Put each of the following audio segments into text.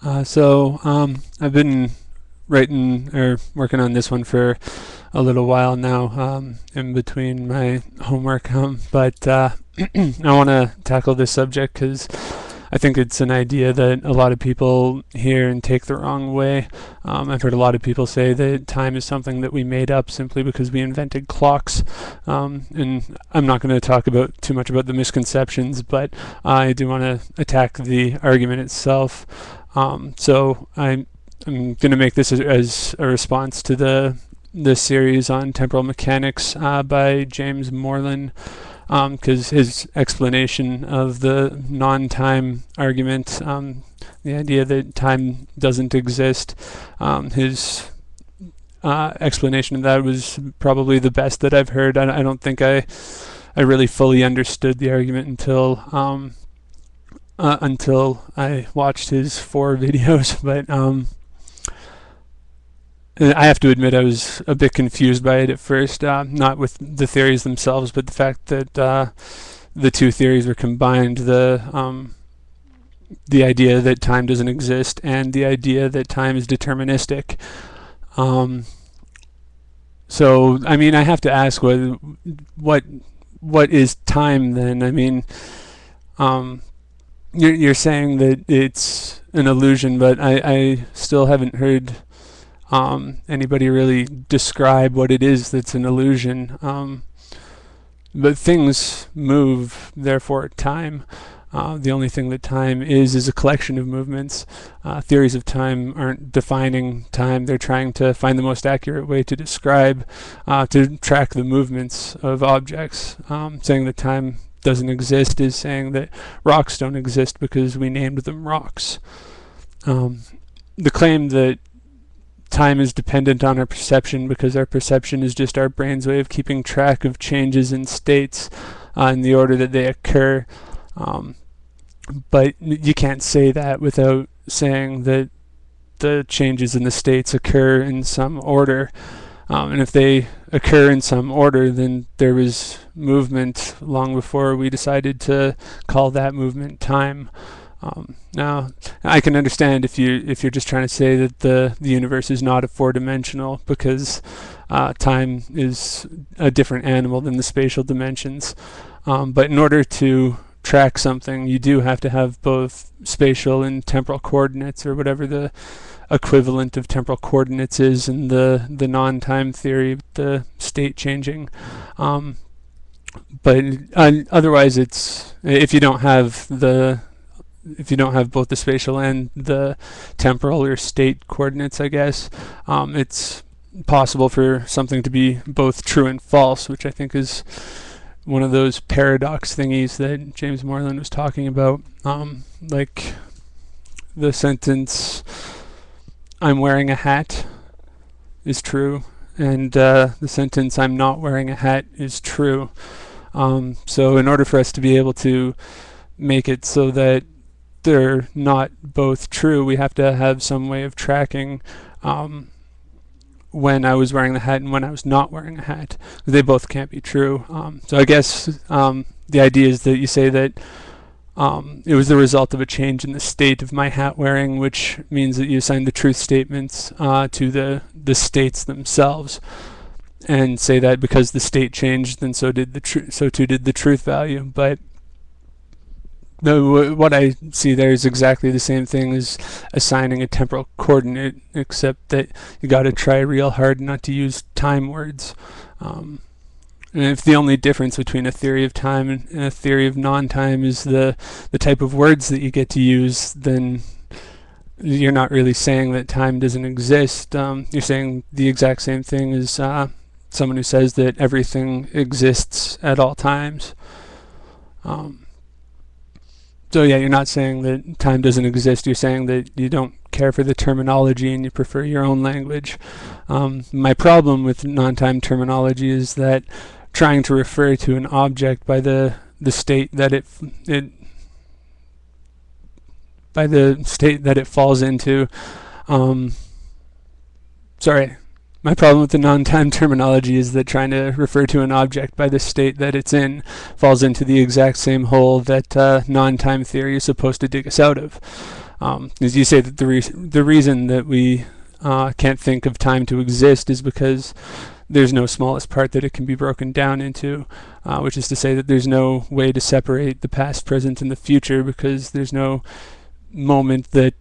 I've been writing or working on this one for a little while now, in between my homework. But I want to tackle this subject because I think it's an idea that a lot of people hear and take the wrong way. I've heard a lot of people say that time is something that we made up simply because we invented clocks. And I'm not going to talk about too much about the misconceptions, but I do want to attack the argument itself. I'm going to make this as a response to the series on temporal mechanics by James Moreland, because his explanation of the non-time argument, the idea that time doesn't exist, his explanation of that was probably the best that I've heard. I don't think I really fully understood the argument until I watched his 4 videos, but I have to admit I was a bit confused by it at first, not with the theories themselves, but the fact that the 2 theories were combined, the idea that time doesn't exist and the idea that time is deterministic. So I mean, I have to ask what is time then? I mean, you're saying that it's an illusion, but I still haven't heard anybody really describe what it is that's an illusion. But things move, therefore time. The only thing that time is a collection of movements. Theories of time aren't defining time. They're trying to find the most accurate way to describe, to track the movements of objects. Saying that time doesn't exist is saying that rocks don't exist because we named them rocks. The claim that time is dependent on our perception because our perception is just our brain's way of keeping track of changes in states in the order that they occur. But you can't say that without saying that the changes in the states occur in some order. And if they occur in some order, then there was movement long before we decided to call that movement time. Now, I can understand if you're just trying to say that the universe is not a 4-dimensional because time is a different animal than the spatial dimensions. But in order to track something, you do have to have both spatial and temporal coordinates, or whatever the equivalent of temporal coordinates is in the non-time theory, the state changing. But otherwise, it's if you don't have both the spatial and the temporal or state coordinates, I guess, it's possible for something to be both true and false, which I think is one of those paradox thingies that James Moreland was talking about. Like the sentence, "I'm wearing a hat," is true, and the sentence, "I'm not wearing a hat," is true. So in order for us to be able to make it so that they're not both true, we have to have some way of tracking when I was wearing the hat and when I was not wearing a hat. They both can't be true. So I guess the idea is that you say that it was the result of a change in the state of my hat wearing, which means that you assign the truth statements to the states themselves, and say that because the state changed, then so too did the truth value. But what I see there is exactly the same thing as assigning a temporal coordinate, except that you got to try real hard not to use time words. And if the only difference between a theory of time and a theory of non-time is the type of words that you get to use, then you're not really saying that time doesn't exist. You're saying the exact same thing as someone who says that everything exists at all times. So yeah, you're not saying that time doesn't exist. You're saying that you don't care for the terminology and you prefer your own language. My problem with non-time terminology is that trying to refer to an object by the state that it falls into. My problem with the non-time terminology is that trying to refer to an object by the state that it's in falls into the exact same hole that non-time theory is supposed to dig us out of. As you say that the reason that we can't think of time to exist is because there's no smallest part that it can be broken down into, which is to say that there's no way to separate the past, present, and the future, because there's no moment that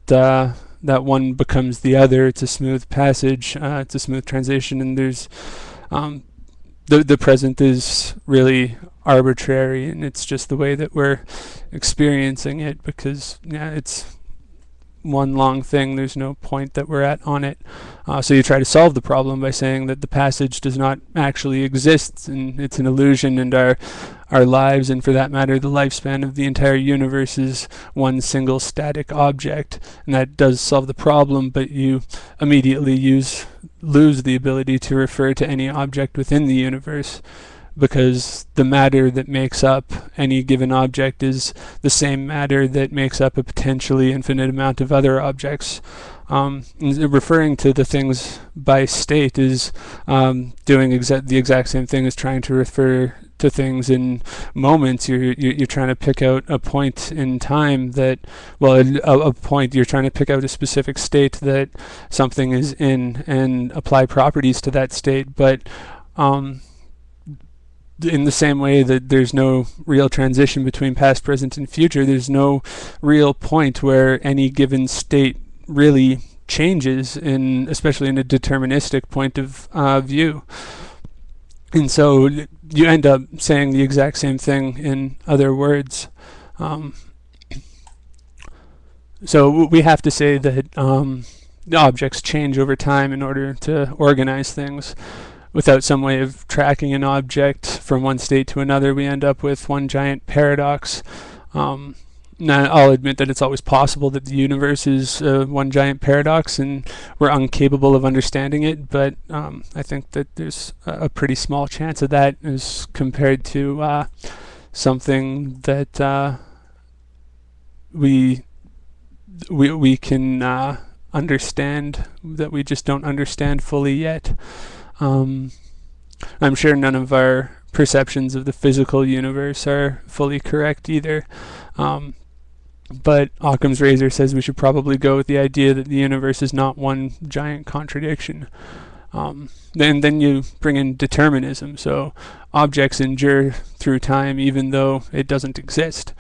that one becomes the other. It's a smooth passage, it's a smooth transition, and there's the present is really arbitrary, and it's just the way that we're experiencing it, because it's one long thing. There's no point that we're at on it. So you try to solve the problem by saying that the passage does not actually exist, and it's an illusion, and our lives, and for that matter the lifespan of the entire universe, is one single static object. And that does solve the problem, but you immediately lose the ability to refer to any object within the universe, because the matter that makes up any given object is the same matter that makes up a potentially infinite amount of other objects. Referring to the things by state is doing the exact same thing as trying to refer to things in moments. You're trying to pick out a point in time that, a point, you're trying to pick out a specific state that something is in and apply properties to that state, but in the same way that there's no real transition between past, present, and future, there's no real point where any given state really changes, especially in a deterministic point of view. And so you end up saying the exact same thing in other words. So we have to say that the objects change over time in order to organize things. Without some way of tracking an object from one state to another, we end up with one giant paradox. Now, I'll admit that it's always possible that the universe is one giant paradox, and we're incapable of understanding it, but I think that there's a pretty small chance of that as compared to something that we can understand, that we just don't understand fully yet. I'm sure none of our perceptions of the physical universe are fully correct either. But Occam's razor says we should probably go with the idea that the universe is not one giant contradiction. Then you bring in determinism, so objects endure through time even though it doesn't exist.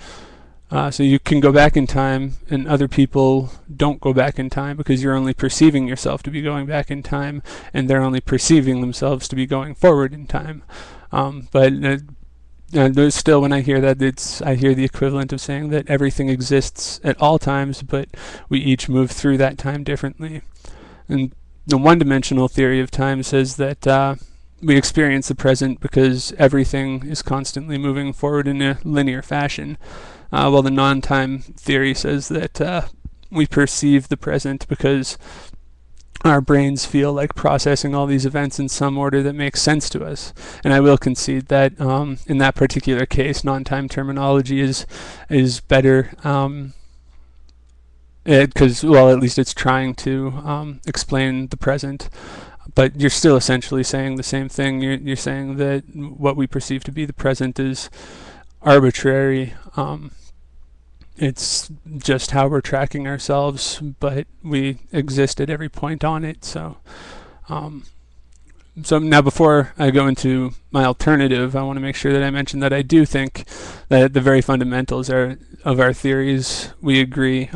So you can go back in time, and other people don't go back in time, because you're only perceiving yourself to be going back in time, and they're only perceiving themselves to be going forward in time. But still, when I hear that, I hear the equivalent of saying that everything exists at all times, but we each move through that time differently. And the one-dimensional theory of time says that we experience the present because everything is constantly moving forward in a linear fashion. While the non-time theory says that we perceive the present because our brains feel like processing all these events in some order that makes sense to us. And I will concede that in that particular case, non-time terminology is better, because, at least it's trying to explain the present. But you're still essentially saying the same thing. You're saying that what we perceive to be the present is arbitrary. It's just how we're tracking ourselves, but we exist at every point on it. So now, before I go into my alternative, I want to make sure that I mention that I do think that the very fundamentals of our theories we agree.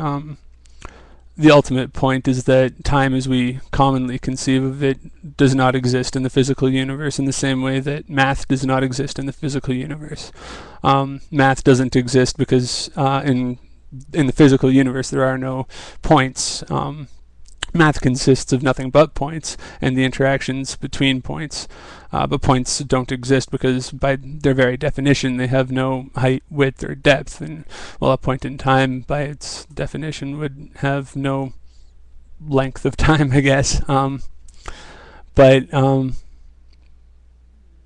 The ultimate point is that time, as we commonly conceive of it, does not exist in the physical universe in the same way that math does not exist in the physical universe. Math doesn't exist because in the physical universe there are no points. Math consists of nothing but points and the interactions between points. But points don't exist because, by their very definition, they have no height, width, or depth. And a point in time, by its definition, would have no length of time, I guess.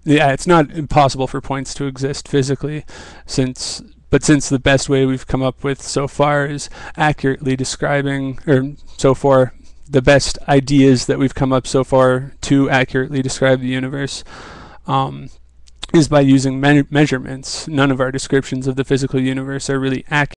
It's not impossible for points to exist physically, since the best way we've come up with so far is accurately describing, or so far, the best ideas that we've come up so far to accurately describe the universe is by using measurements. None of our descriptions of the physical universe are really accurate.